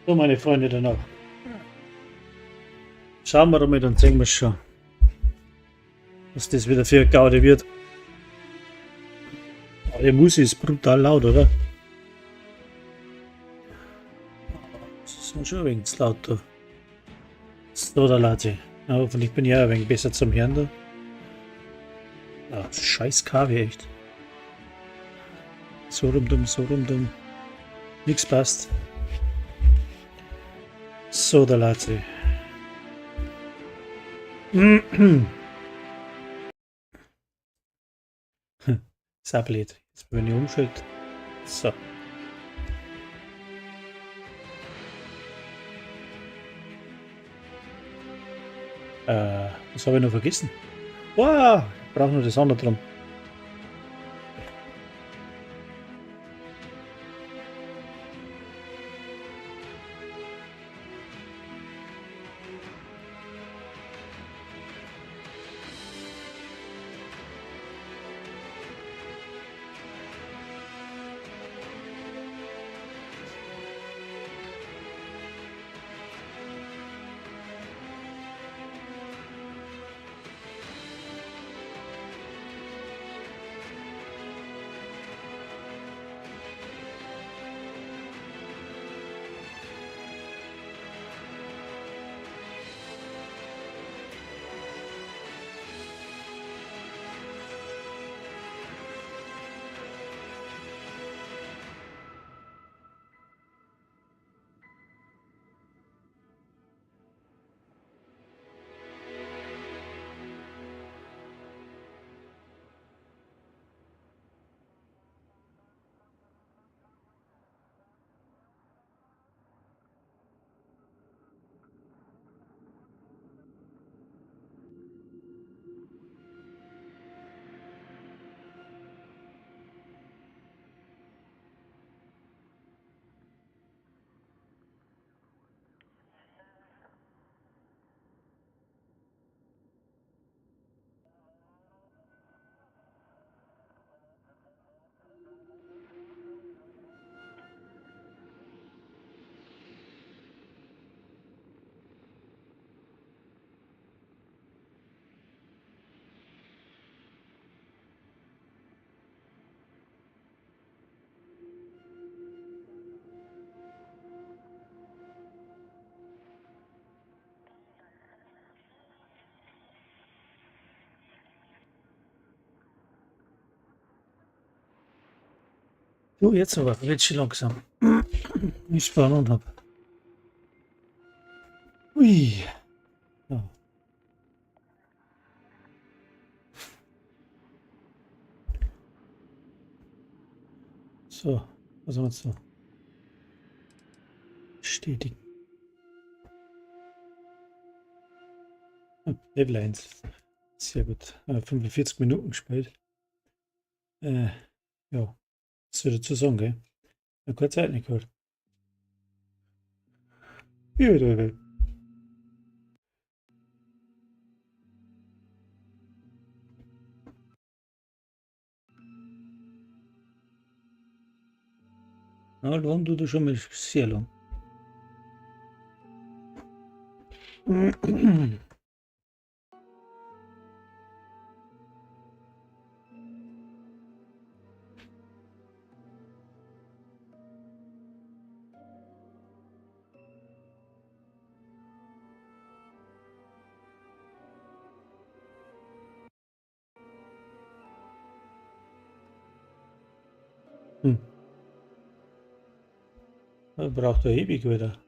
So, meine Freunde, dann auch. Schauen wir damit und sehen wir schon, was das wieder für eine Gaude wird. Aber die Musik ist brutal laut, oder? Das ist mir schon ein wenig zu laut da. So, da Leute. Ja, hoffentlich bin ich ja ein wenig besser zum Hören da. Ah, scheiß KW, echt. So rumdumm, so rumdumm. Nix passt. So, da Leute. Sablet. Jetzt bin ich umschalten. So. Was habe ich noch vergessen? Wow, ich brauche nur das andere drum. So, jetzt aber, wird schon langsam. Ich spannend habe. Ui. Ja. So, was haben wir jetzt so? Bestätigen. Level 1. Sehr gut. 45 Minuten gespielt. Ja, was soll ich dazu sagen, gell? Ja, keine Zeit nicht gehabt. Ja, ja. Ja, lang tut er schon mal sehr lang. Hm. Er braucht er ewig wieder.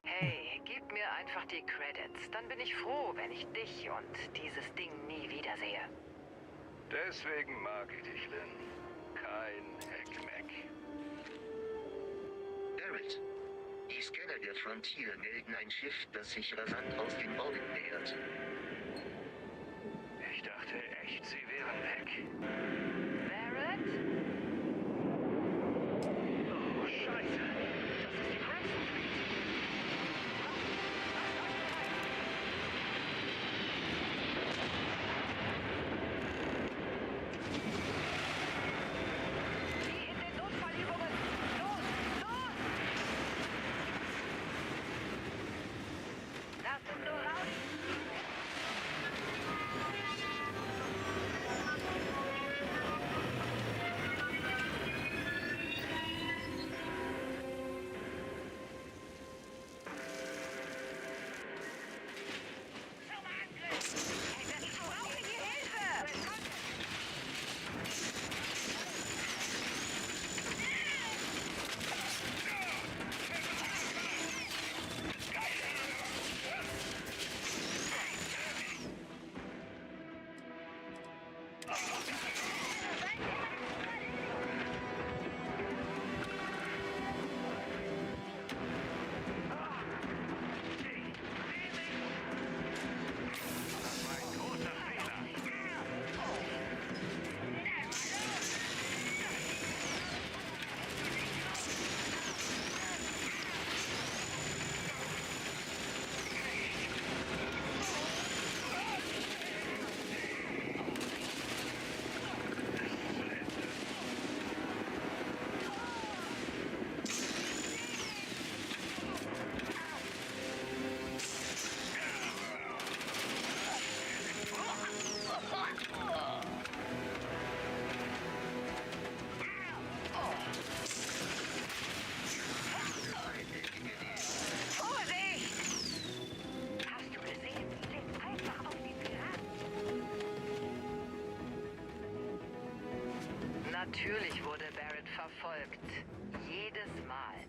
Hey, gib mir einfach die Credits. Dann bin ich froh, wenn ich dich und dieses Ding nie wiedersehe. Deswegen mag ich dich, Lynn. Kein Heckmeck. Garrett, die Scanner der Frontier melden ein Schiff, das sich rasant aus dem Orbit nähert. Ich dachte echt, sie wären weg. Barrett? Oh, Scheiße. Das ist die Crimson Fleet. Das war ein großer Fehler. Vorsicht! Hast du gesehen? Leg einfach auf die Piraten. Natürlich wurde Barrett verfolgt. Jedes Mal.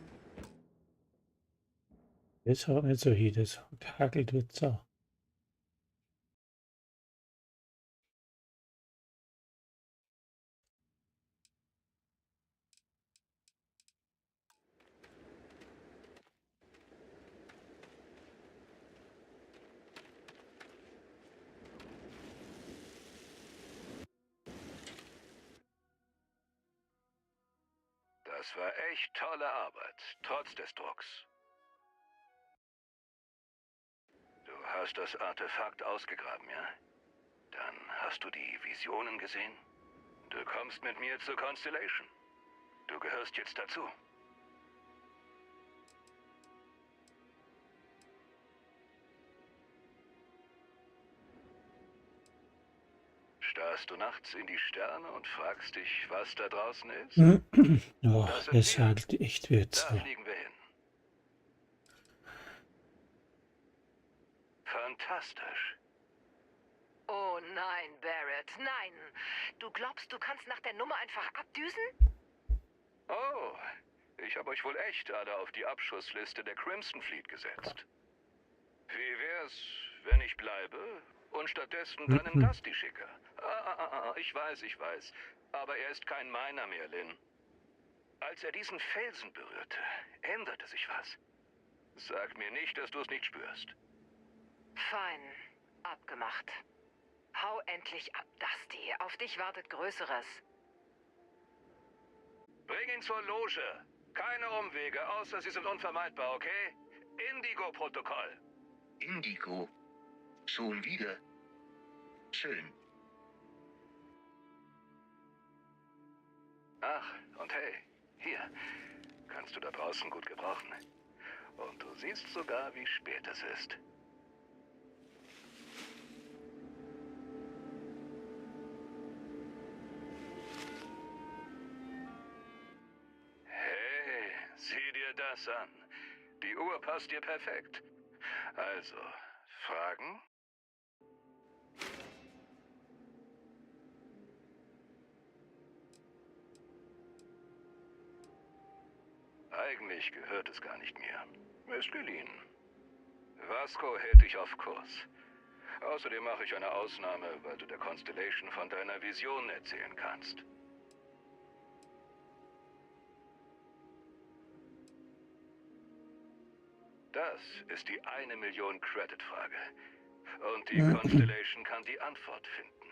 Das hat nicht so hin, das hakelt wird so. Das war echt tolle Arbeit, trotz des Drucks. Du hast das Artefakt ausgegraben, ja? Dann hast du die Visionen gesehen? Du kommst mit mir zur Constellation. Du gehörst jetzt dazu. Starrst du nachts in die Sterne und fragst dich, was da draußen ist? Oh, Das sind das wir. halt echt wird Da so. fliegen wir hin. Fantastisch. Oh nein, Barrett, nein. Du glaubst, du kannst nach der Nummer einfach abdüsen? Oh, ich habe euch wohl echt alle auf die Abschussliste der Crimson Fleet gesetzt. Wie wär's, wenn ich bleibe und stattdessen deinen Gasti schicke? Ich weiß. Aber er ist kein Miner mehr, Lin. Als er diesen Felsen berührte, änderte sich was. Sag mir nicht, dass du es nicht spürst. Fein. Abgemacht. Hau endlich ab, Dusty. Auf dich wartet Größeres. Bring ihn zur Loge. Keine Umwege, außer sie sind unvermeidbar, okay? Indigo-Protokoll. Indigo. Schon wieder. Schön. Ach, und hey, hier. Kannst du da draußen gut gebrauchen. Und du siehst sogar, wie spät es ist. Hey, sieh dir das an. Die Uhr passt dir perfekt. Also, Fragen? Eigentlich gehört es gar nicht mir. Ist geliehen. Vasco hält dich auf Kurs. Außerdem mache ich eine Ausnahme, weil du der Constellation von deiner Vision erzählen kannst. Das ist die 1 Million-Credit-Frage. Und die Constellation kann die Antwort finden.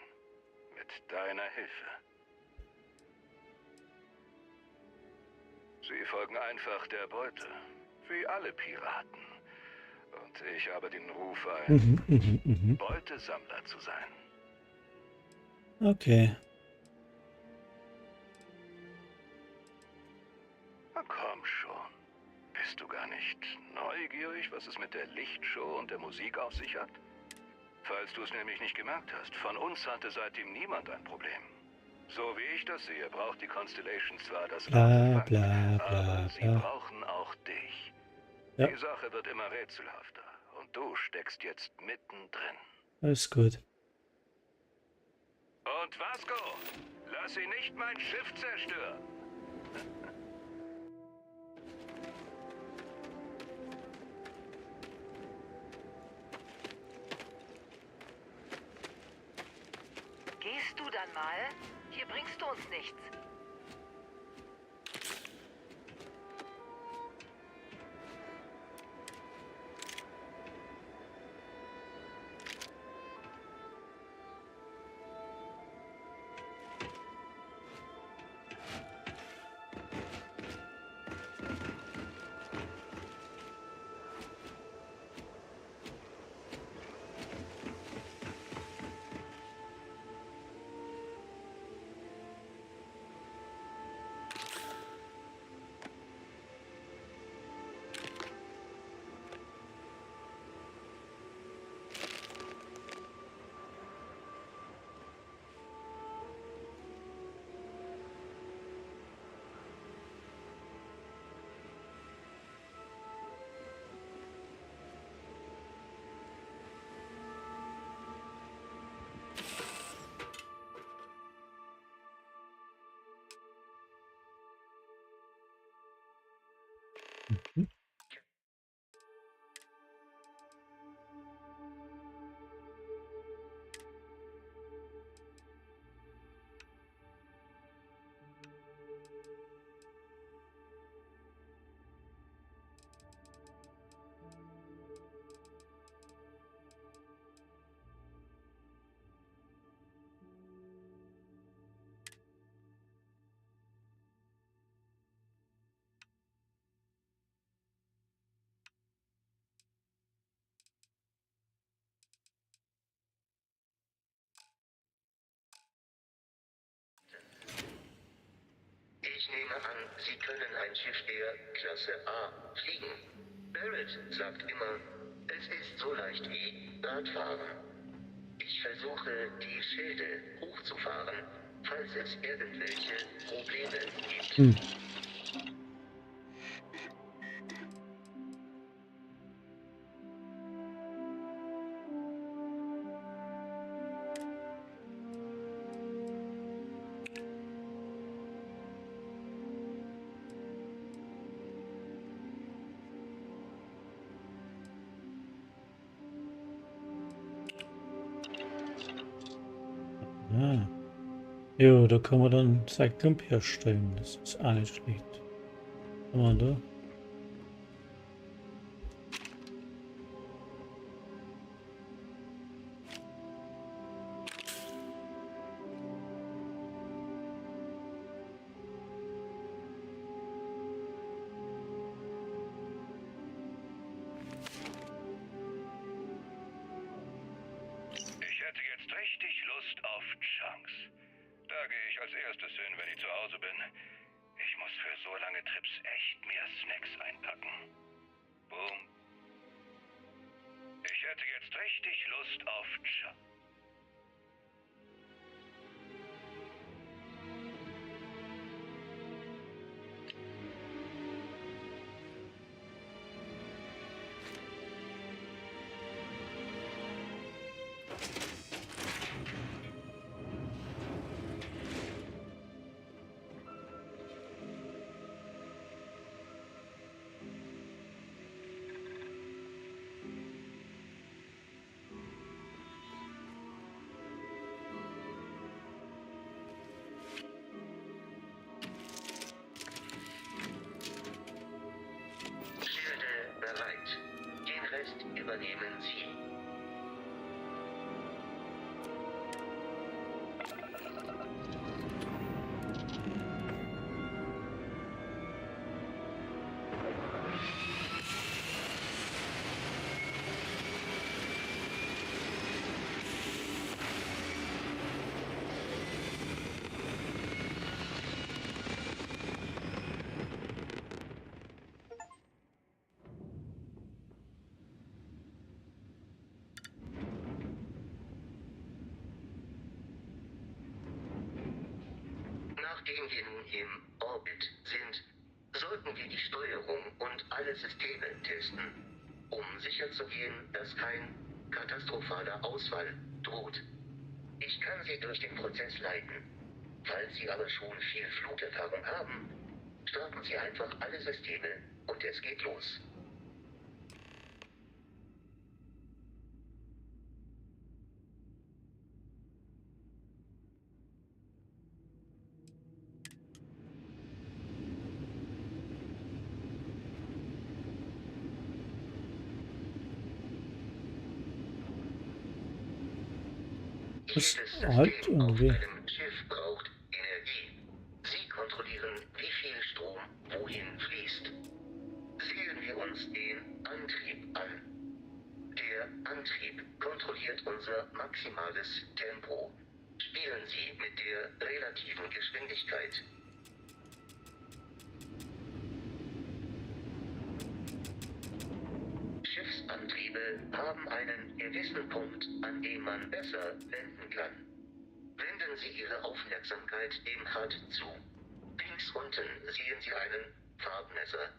Mit deiner Hilfe. Sie folgen einfach der Beute. Wie alle Piraten. Und ich habe den Ruf, ein Beutesammler zu sein. Okay. Na komm schon. Bist du gar nicht neugierig, was es mit der Lichtshow und der Musik auf sich hat? Falls du es nämlich nicht gemerkt hast, von uns hatte seitdem niemand ein Problem. So wie ich das sehe, braucht die Constellation zwar das Bla, Artefakt, bla, bla, aber sie bla. brauchen auch dich. Ja. Die Sache wird immer rätselhafter und du steckst jetzt mittendrin. Alles gut. Und Vasco, lass sie nicht mein Schiff zerstören. Gehst du dann mal? All? Hier bringst du uns nichts. Mhm. Ich nehme an, Sie können ein Schiff der Klasse A fliegen. Barrett sagt immer, es ist so leicht wie Radfahren. Ich versuche, die Schilde hochzufahren, falls es irgendwelche Probleme gibt. Hm. Ah. Jo, da kann man dann Cyclump herstellen. Das ist auch nicht schlecht. Kann man da? Ich hätte jetzt richtig Lust auf Chunks. Da gehe ich als erstes hin, wenn ich zu Hause bin. Ich muss für so lange Trips echt mehr Snacks einpacken. Boom. Ich hätte jetzt richtig Lust auf Chunks. Schilde bereit. Den Rest übernehmen Sie. Nachdem wir nun im Orbit sind, sollten wir die Steuerung und alle Systeme testen, um sicherzugehen, dass kein katastrophaler Ausfall droht. Ich kann Sie durch den Prozess leiten. Falls Sie aber schon viel Flugerfahrung haben, starten Sie einfach alle Systeme und es geht los. Das Jedes halt System auf irgendwie. einem Schiff braucht Energie. Sie kontrollieren, wie viel Strom wohin fließt. Sehen wir uns den Antrieb an. Der Antrieb kontrolliert unser maximales Tempo. Spielen Sie mit der relativen Geschwindigkeit. Schiffsantriebe haben einen gewissen Punkt, an dem man besser wenden kann. Wenden Sie Ihre Aufmerksamkeit dem HUD zu. Links unten sehen Sie einen Farbmesser.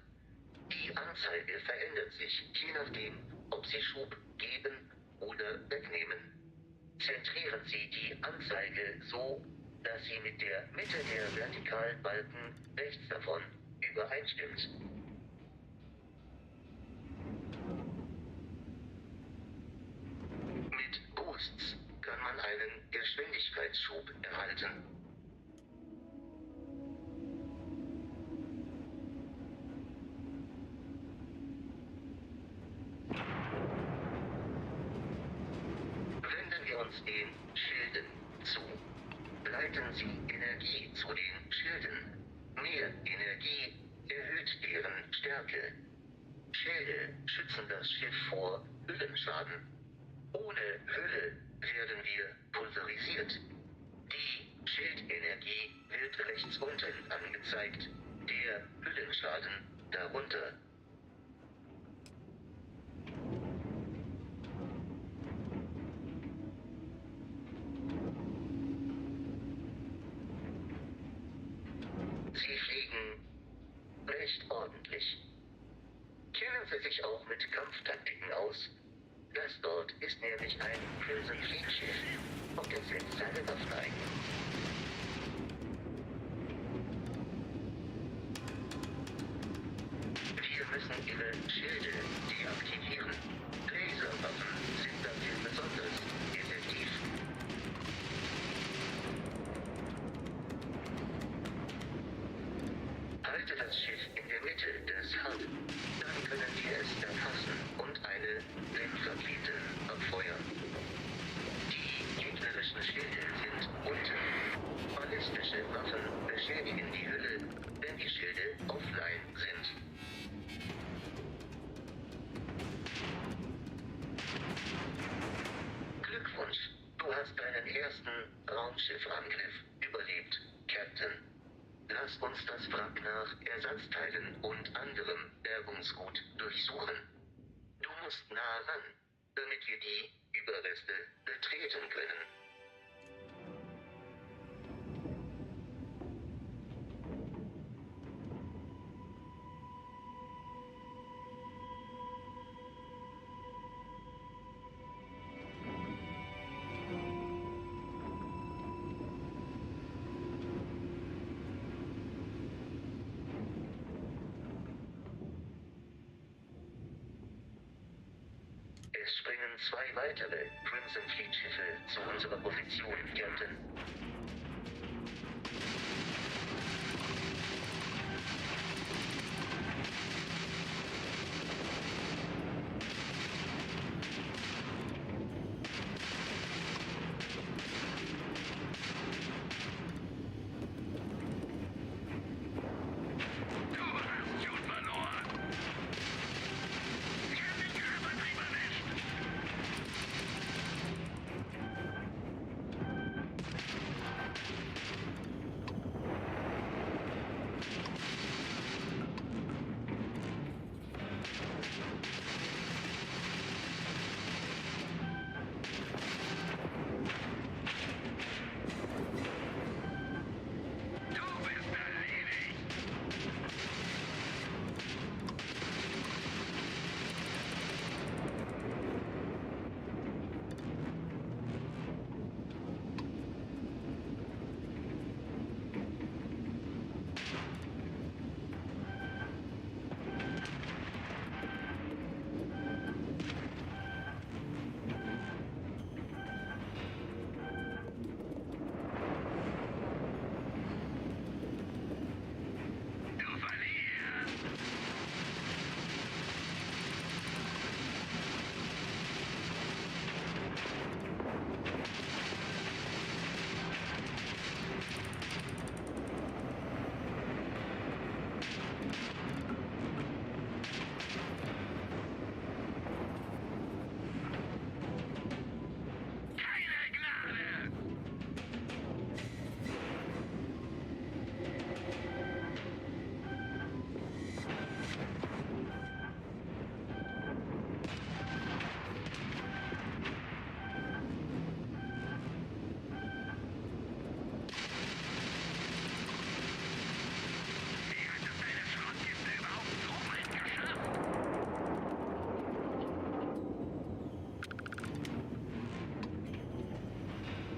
Die Anzeige verändert sich, je nachdem, ob Sie Schub geben oder wegnehmen. Zentrieren Sie die Anzeige so, dass sie mit der Mitte der vertikalen Balken rechts davon übereinstimmt. Mit Boosts kann man einen Geschwindigkeitsschub erhalten. Wenden wir uns den Schilden zu. Leiten Sie Energie zu den Schilden. Mehr Energie erhöht deren Stärke. Schilde schützen das Schiff vor Hüllenschaden. Ohne Hülle werden wir pulverisiert. Die Schildenergie wird rechts unten angezeigt. Der Hüllenschaden darunter. Sie fliegen recht ordentlich. Kennen Sie sich auch mit Kampftaktiken aus? Das dort ist nämlich ein Crimson Fleet Schiff und es setzt seine Waffen ein. Wir müssen Ihre Schilde deaktivieren. Laserwaffen sind dafür besonders effektiv. Halte das Schiff in der Mitte des HUD. Dann können wir es erfassen und eine Lenkrakete abfeuern. Die gegnerischen Schilde sind unten. Ballistische Waffen beschädigen die Hülle, wenn die Schilde offline sind. Glückwunsch, du hast deinen ersten Raumschiffangriff überlebt, Captain. Lasst uns das Wrack nach Ersatzteilen und anderem Bergungsgut durchsuchen. Du musst nah ran, damit wir die Überreste betreten können. Es springen 2 weitere Crimson Fleet Schiffe zu unserer Position, Captain.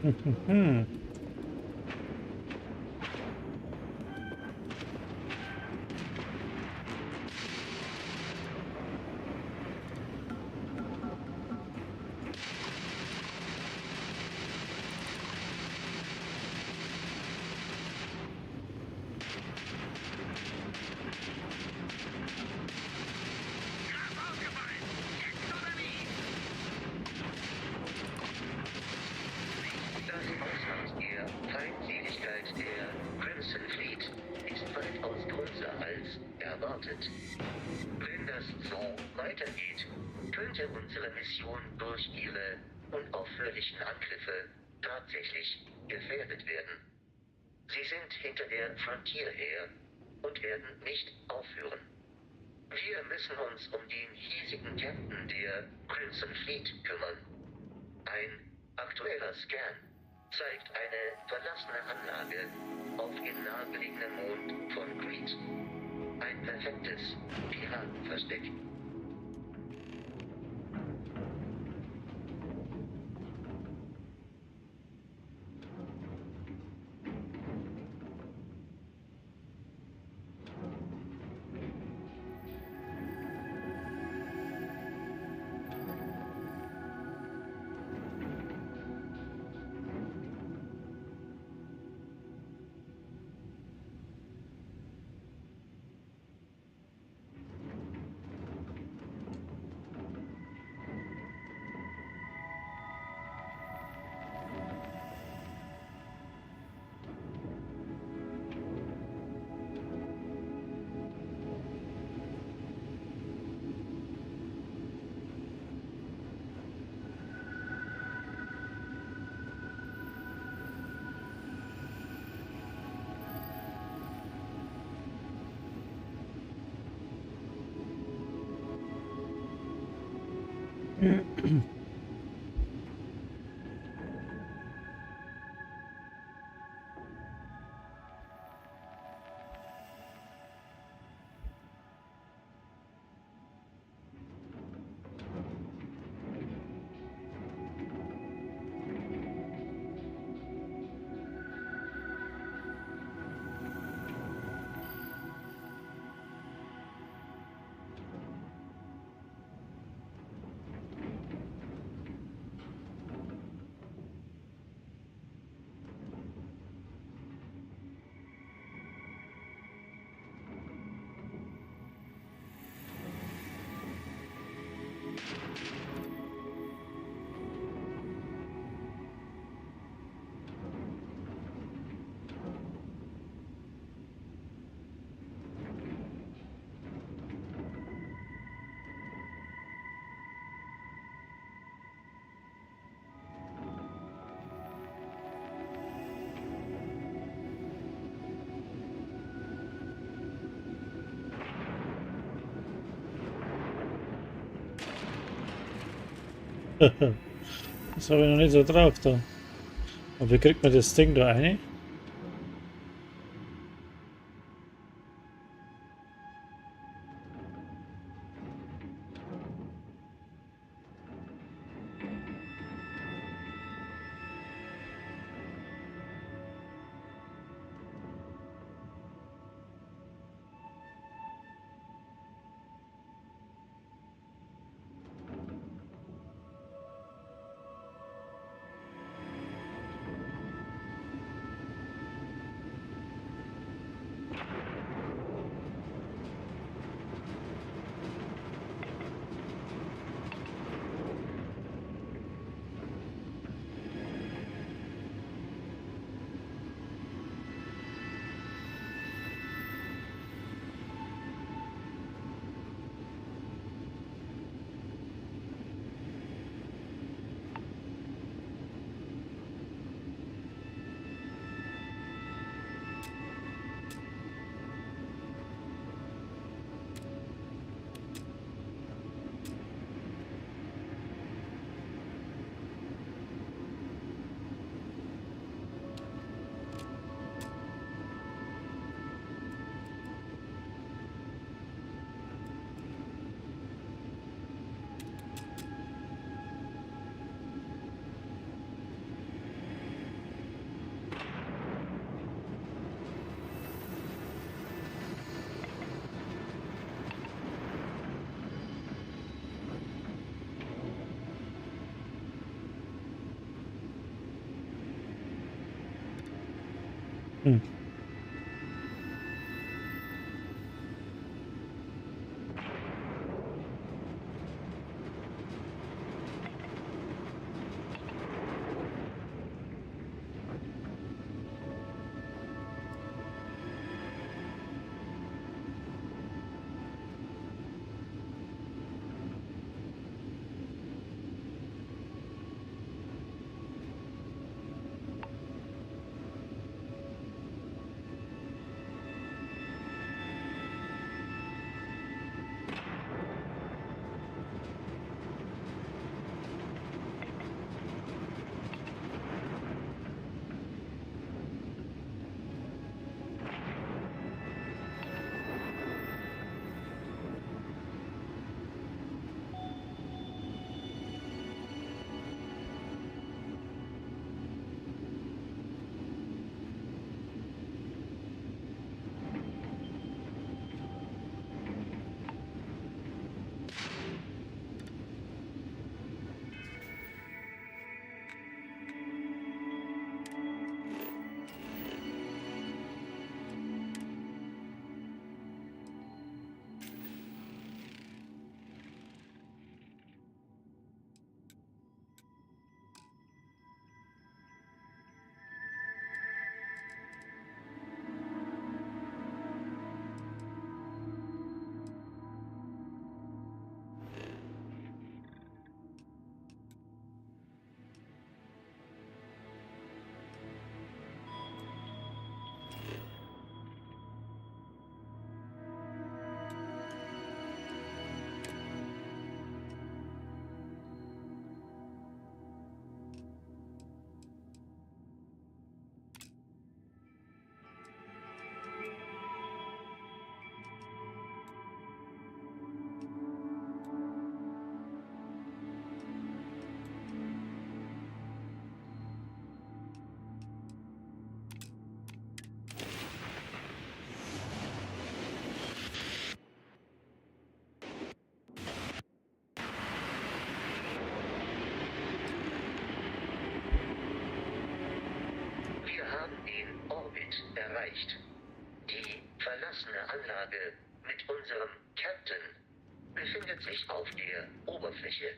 Hm. Das Ausmaß der Feindseligkeit der Crimson Fleet ist weitaus größer als erwartet. Wenn das so weitergeht, könnte unsere Mission durch ihre unaufhörlichen Angriffe tatsächlich gefährdet werden. Sie sind hinter der Frontier her und werden nicht aufhören. Wir müssen uns um den hiesigen Captain der Crimson Fleet kümmern. Ein aktueller Scan zeigt eine verlassene Anlage auf dem nahegelegenen Mond von Crete. Ein perfektes Piratenversteck. Das habe ich noch nicht so drauf da. Und wie kriegt man das Ding da rein? Hm. Wir haben den Orbit erreicht. Die verlassene Anlage mit unserem Captain befindet sich auf der Oberfläche.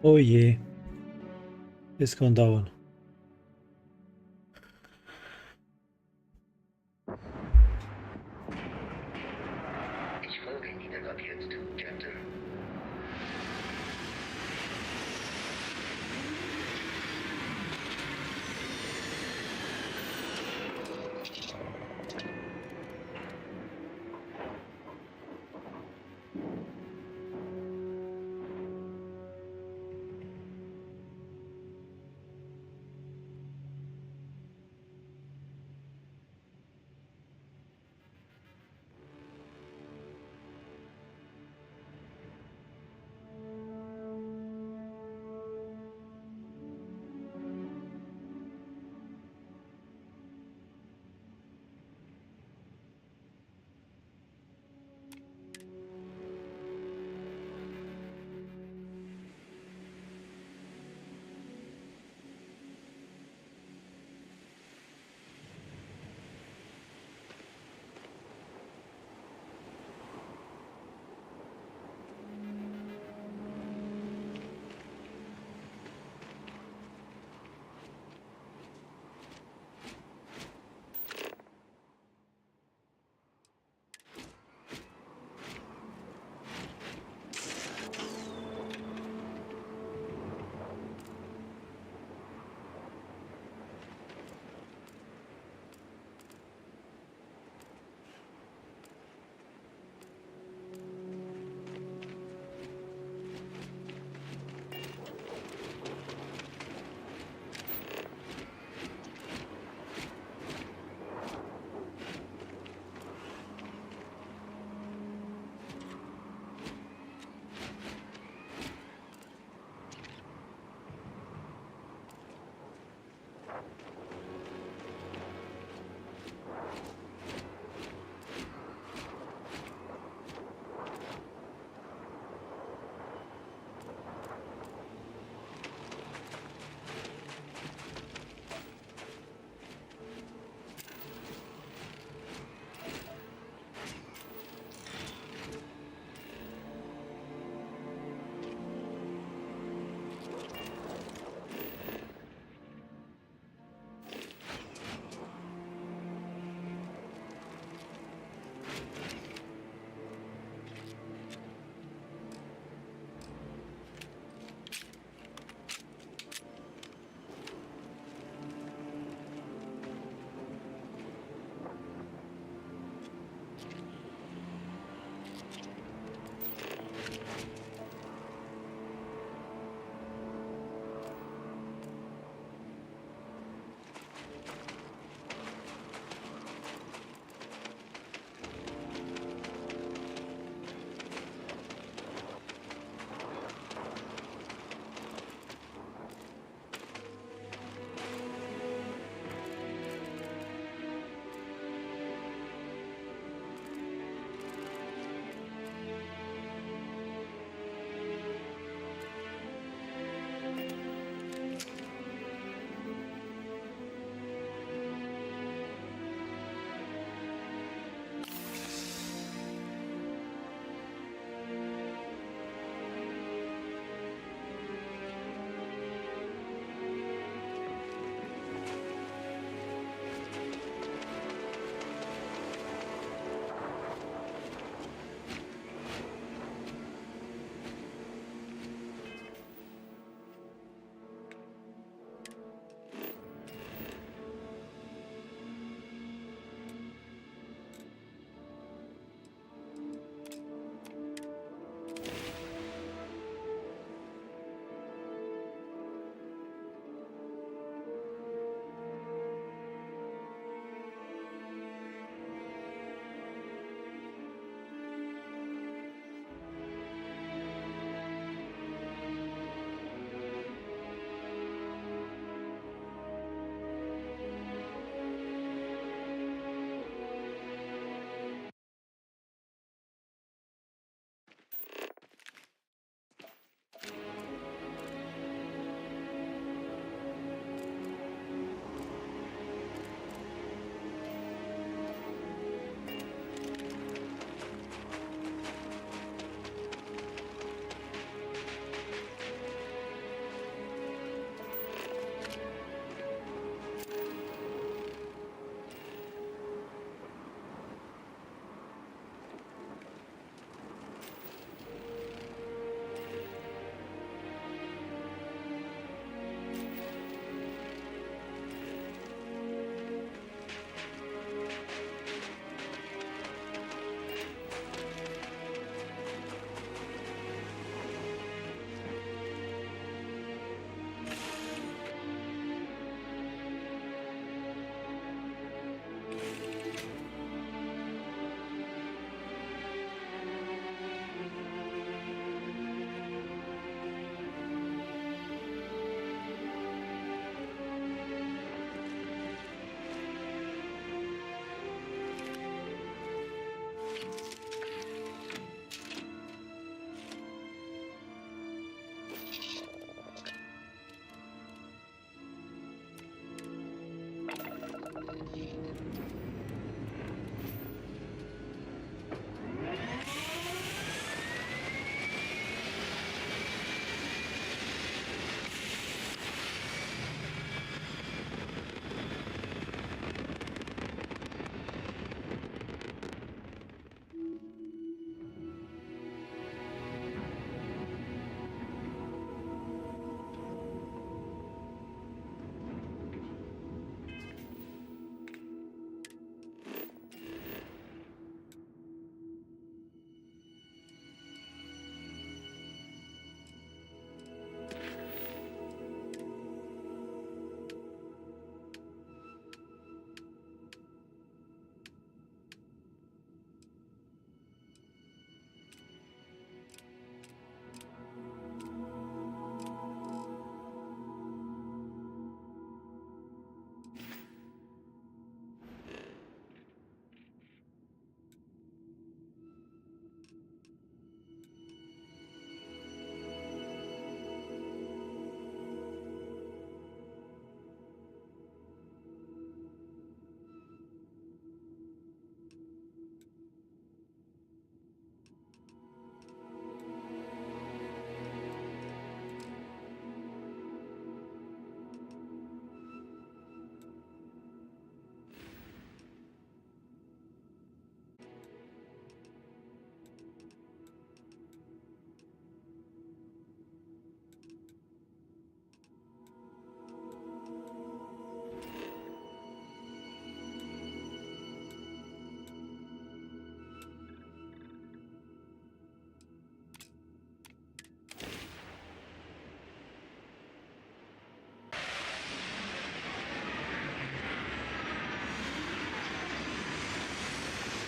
Oh je. Das kann dauern. Ich folge Ihnen ab jetzt, Captain.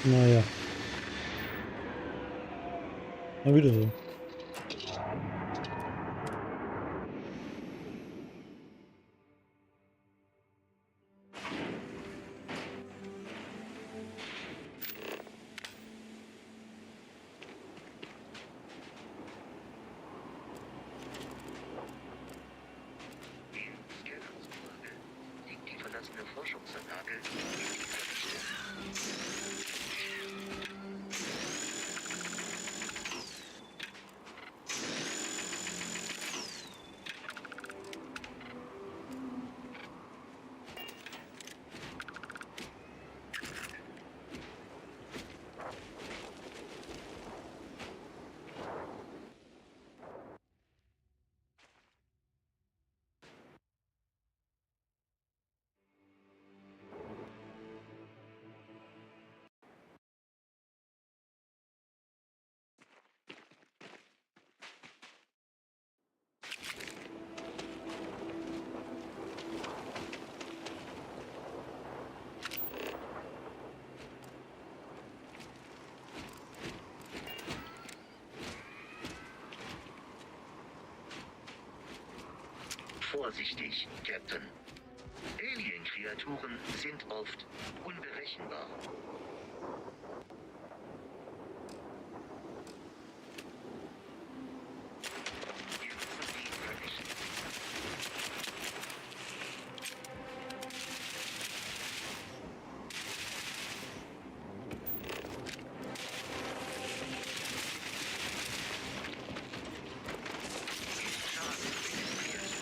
Naja. Mal wieder so. In Skellanzurge liegt die verlassene Forschungsanlage in dieser Richtung. Vorsichtig, Captain. Alien-Kreaturen sind oft unberechenbar. Wir müssen sie vernichten. Schaden registriert.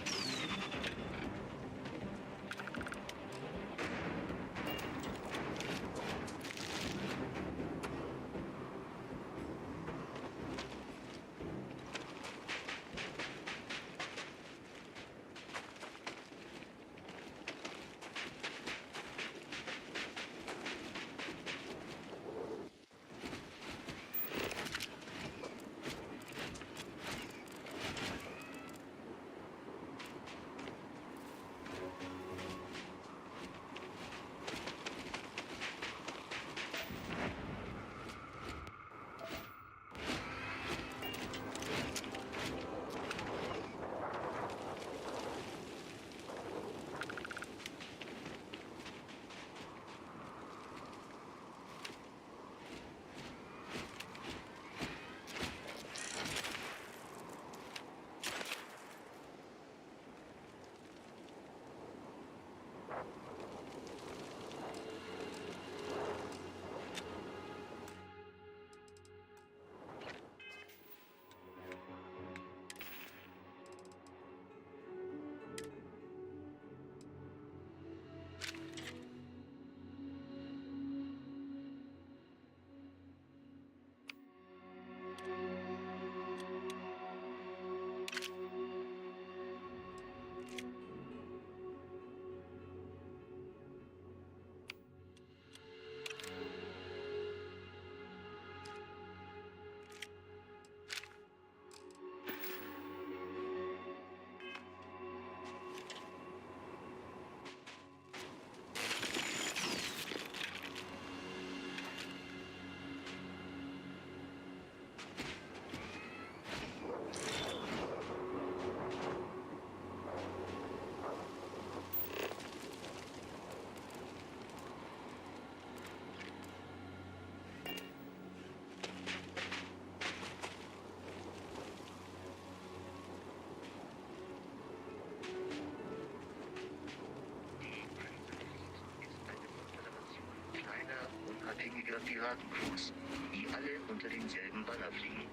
Unabhängiger Piratencrews, die alle unter demselben Banner fliegen.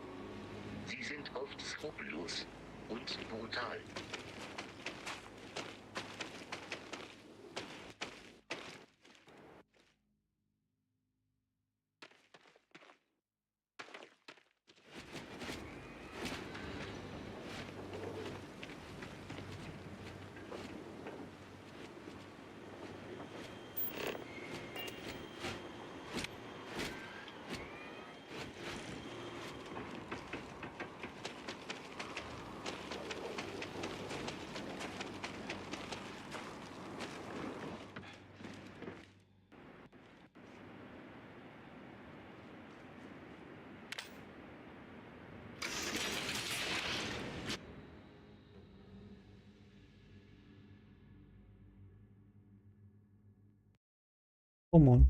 Sie sind oft skrupellos und brutal. Come on.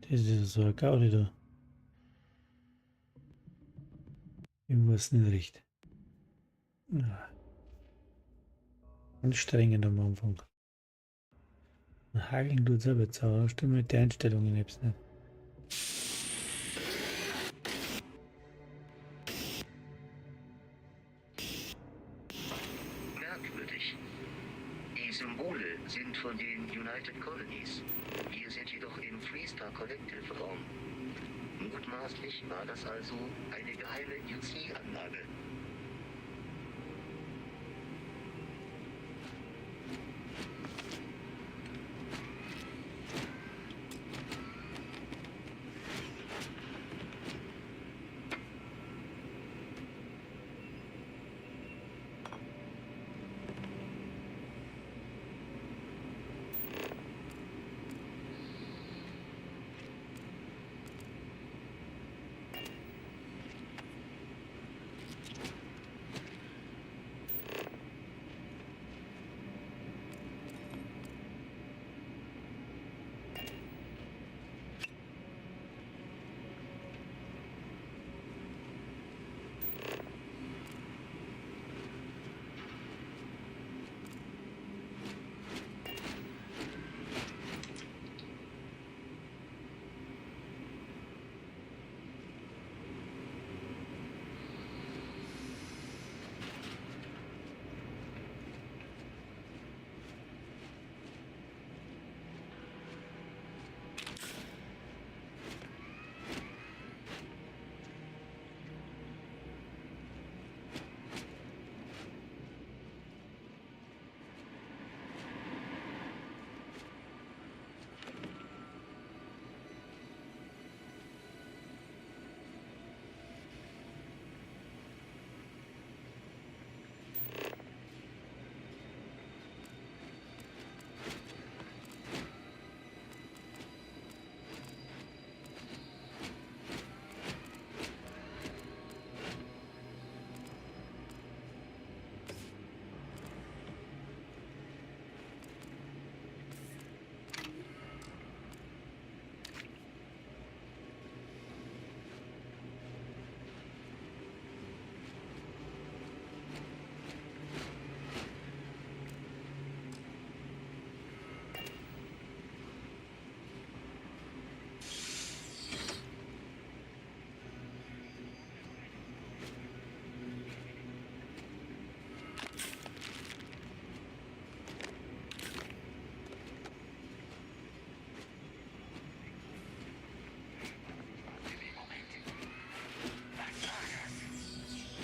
Das ist so ein Gaudi da. Irgendwas nicht recht. Ja. Anstrengend am Anfang. Hageln tut selber zu, stimmt mit der Einstellung jetzt nicht. Merkwürdig. Die Symbole sind von den United Colonies. Wir sind jedoch im Freestar Collective Raum. Mutmaßlich war das also eine geheime UC-Anlage.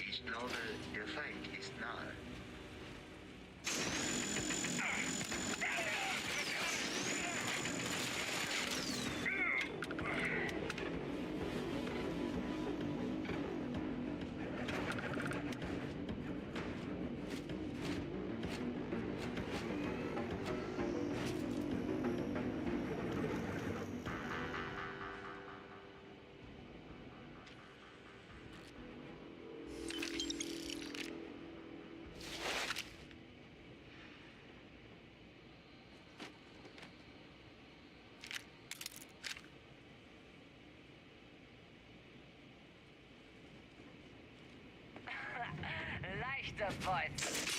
Ich glaube, der Feind ist nahe. Leichter Beut.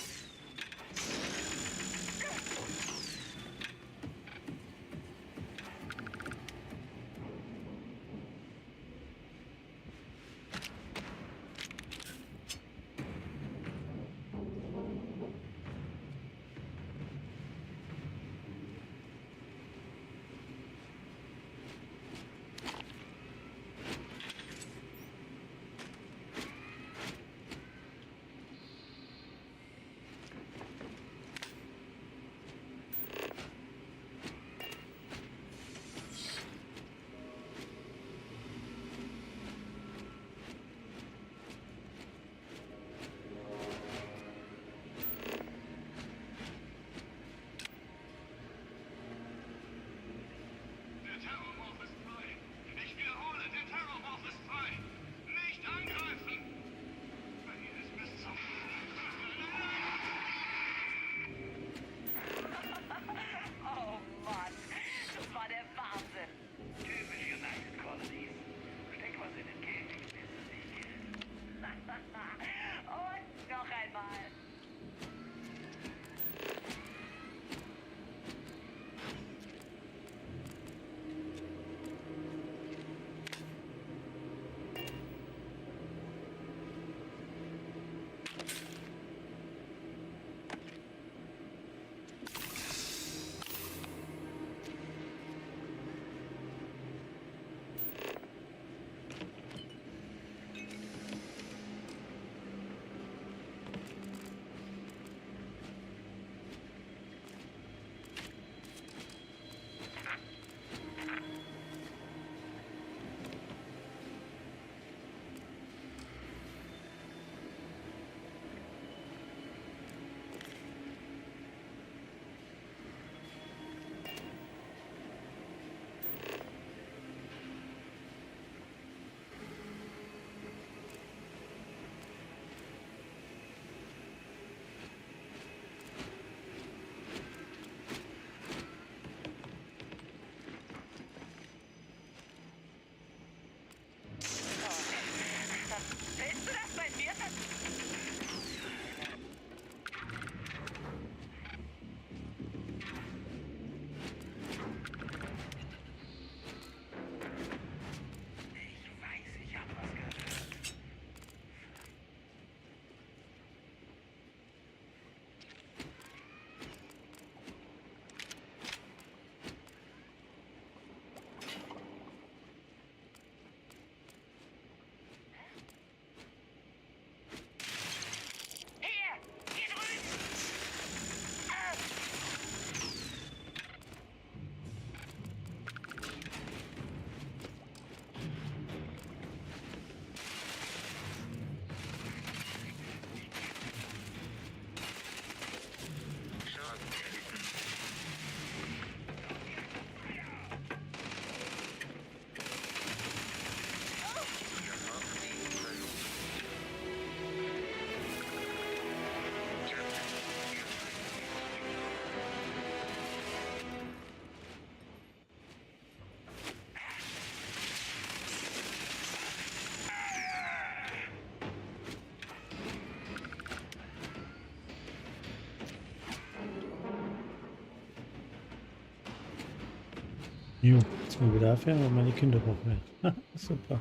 Jo, jetzt mal wieder dafür, aber meine Kinder brauchen mehr. Super.